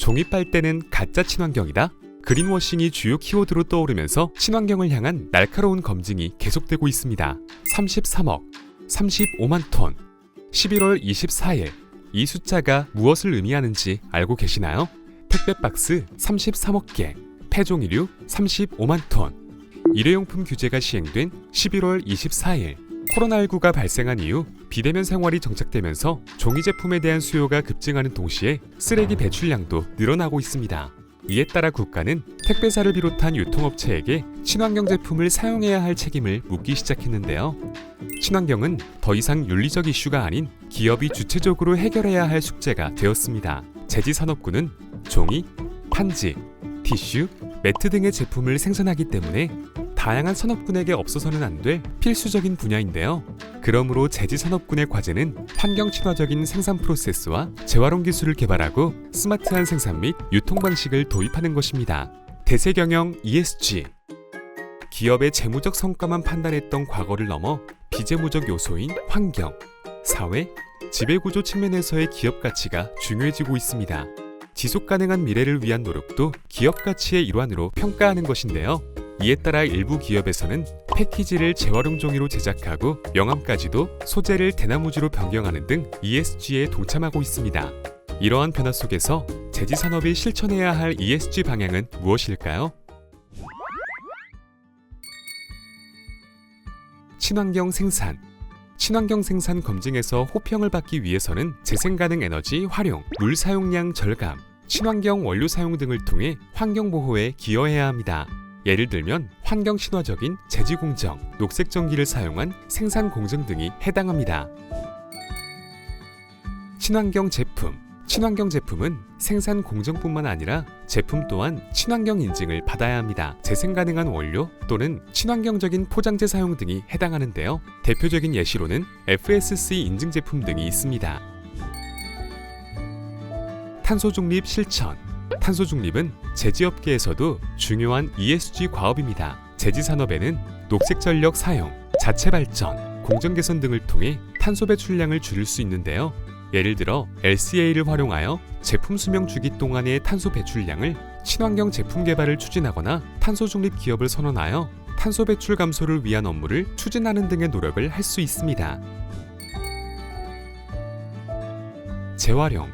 종이 빨대는 가짜 친환경이다? 그린워싱이 주요 키워드로 떠오르면서 친환경을 향한 날카로운 검증이 계속되고 있습니다. 33억, 35만 톤, 11월 24일 이 숫자가 무엇을 의미하는지 알고 계시나요? 택배 박스 33억 개, 폐종이류 35만 톤. 일회용품 규제가 시행된 11월 24일 코로나19가 발생한 이후 비대면 생활이 정착되면서 종이 제품에 대한 수요가 급증하는 동시에 쓰레기 배출량도 늘어나고 있습니다. 이에 따라 국가는 택배사를 비롯한 유통업체에게 친환경 제품을 사용해야 할 책임을 묻기 시작했는데요. 친환경은 더 이상 윤리적 이슈가 아닌 기업이 주체적으로 해결해야 할 숙제가 되었습니다. 제지산업군은 종이, 판지, 티슈, 매트 등의 제품을 생산하기 때문에 다양한 산업군에게 없어서는 안 될 필수적인 분야인데요. 그러므로 제지산업군의 과제는 환경 친화적인 생산 프로세스와 재활용 기술을 개발하고 스마트한 생산 및 유통 방식을 도입하는 것입니다. 대세 경영 ESG. 기업의 재무적 성과만 판단했던 과거를 넘어 비재무적 요소인 환경, 사회, 지배구조 측면에서의 기업 가치가 중요해지고 있습니다. 지속 가능한 미래를 위한 노력도 기업 가치의 일환으로 평가하는 것인데요. 이에 따라 일부 기업에서는 패키지를 재활용 종이로 제작하고 명암까지도 소재를 대나무지로 변경하는 등 ESG에 동참하고 있습니다. 이러한 변화 속에서 제지산업이 실천해야 할 ESG 방향은 무엇일까요? 친환경 생산. 친환경 생산 검증에서 호평을 받기 위해서는 재생가능 에너지 활용, 물 사용량 절감, 친환경 원료 사용 등을 통해 환경 보호에 기여해야 합니다. 예를 들면 환경 친화적인 제지 공정, 녹색 전기를 사용한 생산 공정 등이 해당합니다. 친환경 제품. 친환경 제품은 생산 공정뿐만 아니라 제품 또한 친환경 인증을 받아야 합니다. 재생 가능한 원료 또는 친환경적인 포장재 사용 등이 해당하는데요. 대표적인 예시로는 FSC 인증 제품 등이 있습니다. 탄소 중립 실천. 탄소 중립은 제지업계에서도 중요한 ESG 과업입니다. 제지산업에는 녹색 전력 사용, 자체 발전, 공정 개선 등을 통해 탄소 배출량을 줄일 수 있는데요. 예를 들어 LCA를 활용하여 제품 수명 주기 동안의 탄소 배출량을 친환경 제품 개발을 추진하거나 탄소 중립 기업을 선언하여 탄소 배출 감소를 위한 업무를 추진하는 등의 노력을 할 수 있습니다. 재활용.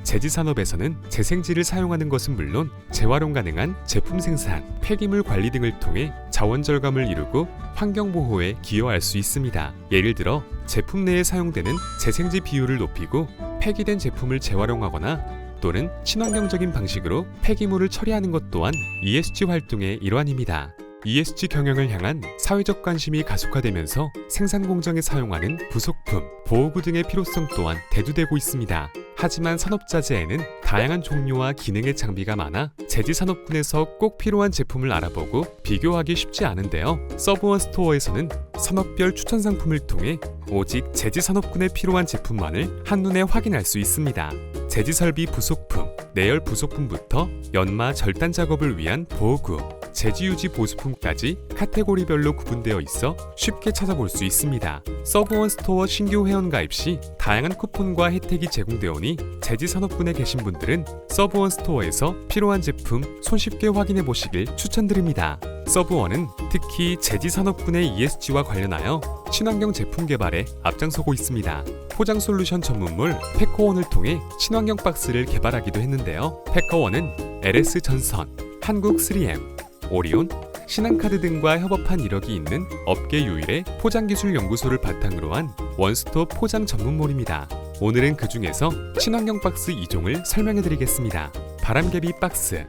제지산업에서는 재생지를 사용하는 것은 물론 재활용 가능한 제품 생산, 폐기물 관리 등을 통해 자원 절감을 이루고 환경 보호에 기여할 수 있습니다. 예를 들어 제품 내에 사용되는 재생지 비율을 높이고 폐기된 제품을 재활용하거나 또는 친환경적인 방식으로 폐기물을 처리하는 것 또한 ESG 활동의 일환입니다. ESG 경영을 향한 사회적 관심이 가속화되면서 생산 공정에 사용하는 부속품, 보호구 등의 필요성 또한 대두되고 있습니다. 하지만 산업자재에는 다양한 종류와 기능의 장비가 많아 제지산업군에서 꼭 필요한 제품을 알아보고 비교하기 쉽지 않은데요. 서브원 스토어에서는 산업별 추천 상품을 통해 오직 제지산업군에 필요한 제품만을 한눈에 확인할 수 있습니다. 제지설비 부속품, 내열 부속품부터 연마 절단 작업을 위한 보호구, 제지유지 보수품까지 카테고리별로 구분되어 있어 쉽게 찾아볼 수 있습니다. 서브원 스토어 신규 회원 가입 시 다양한 쿠폰과 혜택이 제공되오니 제지산업군에 계신 분들은 서브원 스토어에서 필요한 제품 손쉽게 확인해 보시길 추천드립니다. 서브원은 특히 제지산업군의 ESG와 관련하여 친환경 제품 개발에 앞장서고 있습니다. 포장 솔루션 전문물 패커원을 통해 친환경 박스를 개발하기도 했는데요. 패커원은 LS전선, 한국 3M, 오리온, 신한카드 등과 협업한 이력이 있는 업계 유일의 포장기술연구소를 바탕으로 한 원스톱 포장 전문몰입니다. 오늘은 그 중에서 친환경 박스 2종을 설명해드리겠습니다. 바람개비 박스.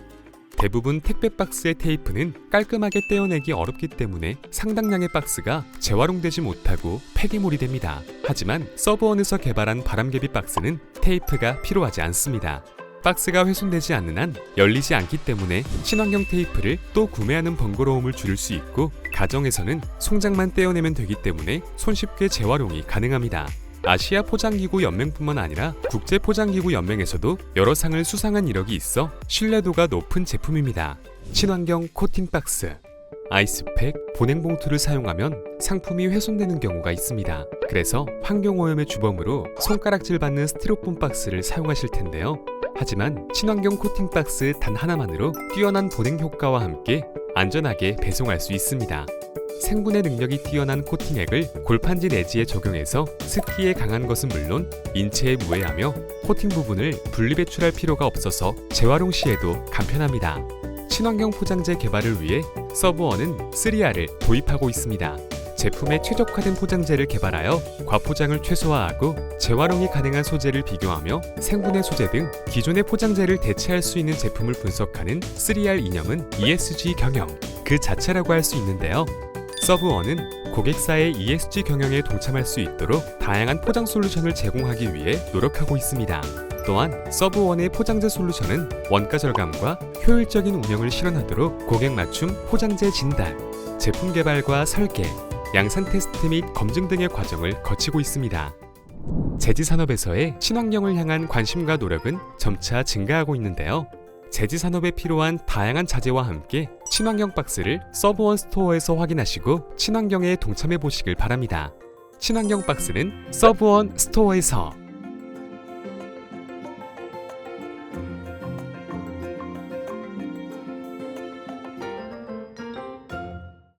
대부분 택배 박스의 테이프는 깔끔하게 떼어내기 어렵기 때문에 상당량의 박스가 재활용되지 못하고 폐기물이 됩니다. 하지만 서브원에서 개발한 바람개비 박스는 테이프가 필요하지 않습니다. 박스가 훼손되지 않는 한 열리지 않기 때문에 친환경 테이프를 또 구매하는 번거로움을 줄일 수 있고 가정에서는 송장만 떼어내면 되기 때문에 손쉽게 재활용이 가능합니다. 아시아 포장기구 연맹뿐만 아니라 국제 포장기구 연맹에서도 여러 상을 수상한 이력이 있어 신뢰도가 높은 제품입니다. 친환경 코팅 박스. 아이스팩, 보냉봉투를 사용하면 상품이 훼손되는 경우가 있습니다. 그래서 환경오염의 주범으로 손가락질 받는 스티로폼 박스를 사용하실 텐데요. 하지만 친환경 코팅 박스 단 하나만으로 뛰어난 보냉 효과와 함께 안전하게 배송할 수 있습니다. 생분해 능력이 뛰어난 코팅액을 골판지 내지에 적용해서 습기에 강한 것은 물론 인체에 무해하며 코팅 부분을 분리배출할 필요가 없어서 재활용 시에도 간편합니다. 친환경 포장재 개발을 위해 서브원은 3R을 도입하고 있습니다. 제품에 최적화된 포장재를 개발하여 과포장을 최소화하고 재활용이 가능한 소재를 비교하며 생분해 소재 등 기존의 포장재를 대체할 수 있는 제품을 분석하는 3R 이념은 ESG 경영 그 자체라고 할 수 있는데요. 서브원은 고객사의 ESG 경영에 동참할 수 있도록 다양한 포장 솔루션을 제공하기 위해 노력하고 있습니다. 또한 서브원의 포장재 솔루션은 원가 절감과 효율적인 운영을 실현하도록 고객 맞춤 포장재 진단, 제품 개발과 설계, 양산 테스트 및 검증 등의 과정을 거치고 있습니다. 제지산업에서의 친환경을 향한 관심과 노력은 점차 증가하고 있는데요. 제지산업에 필요한 다양한 자재와 함께 친환경 박스를 서브원 스토어에서 확인하시고 친환경에 동참해 보시길 바랍니다. 친환경 박스는 서브원 스토어에서